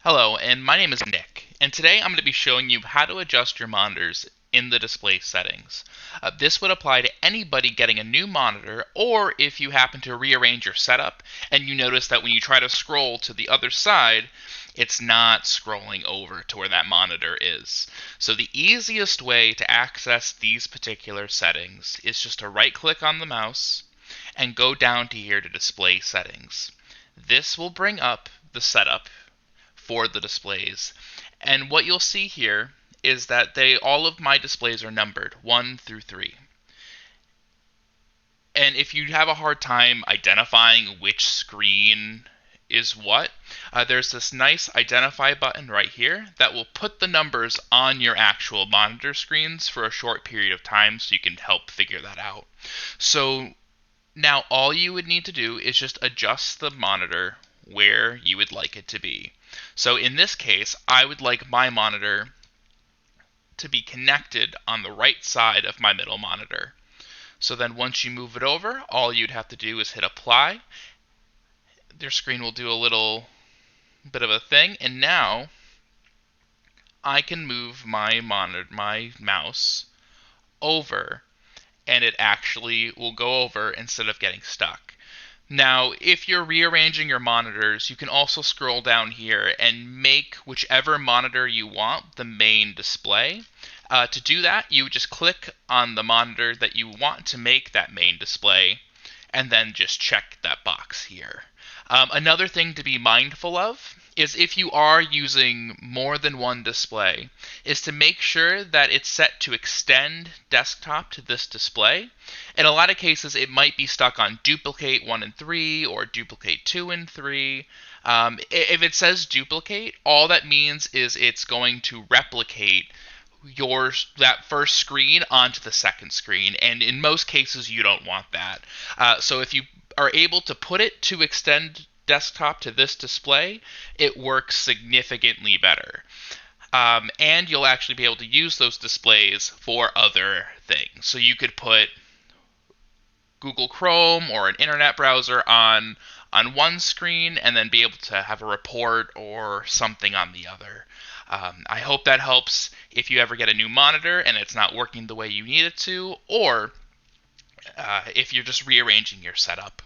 Hello, and my name is Nick, and today I'm going to be showing you how to adjust your monitors in the display settings. This would apply to anybody getting a new monitor, or if you happen to rearrange your setup and you notice that when you try to scroll to the other side, it's not scrolling over to where that monitor is. So the easiest way to access these particular settings is just to right click on the mouse and go down to here to display settings. This will bring up the setup for the displays. And what you'll see here is that all of my displays are numbered 1 through 3. And if you have a hard time identifying which screen is what, there's this nice identify button right here that will put the numbers on your actual monitor screens for a short period of time so you can help figure that out. So now all you would need to do is just adjust the monitor where you would like it to be. So in this case, I would like my monitor to be connected on the right side of my middle monitor. So then once you move it over, all you'd have to do is hit apply. Your screen will do a little bit of a thing, and now I can move my mouse over, and it actually will go over instead of getting stuck. Now, if you're rearranging your monitors, you can also scroll down here and make whichever monitor you want the main display. To do that, you just click on the monitor that you want to make that main display, and then just check that box here. Another thing to be mindful of is if you are using more than one display, is to make sure that it's set to extend desktop to this display. In a lot of cases, it might be stuck on duplicate 1 and 3 or duplicate 2 and 3. If it says duplicate, all that means is it's going to replicate that first screen onto the second screen, and in most cases you don't want that. So if you are able to put it to extend desktop to this display, it works significantly better. And you'll actually be able to use those displays for other things. So you could put Google Chrome or an internet browser on one screen and then be able to have a report or something on the other. I hope that helps if you ever get a new monitor and it's not working the way you need it to, or if you're just rearranging your setup.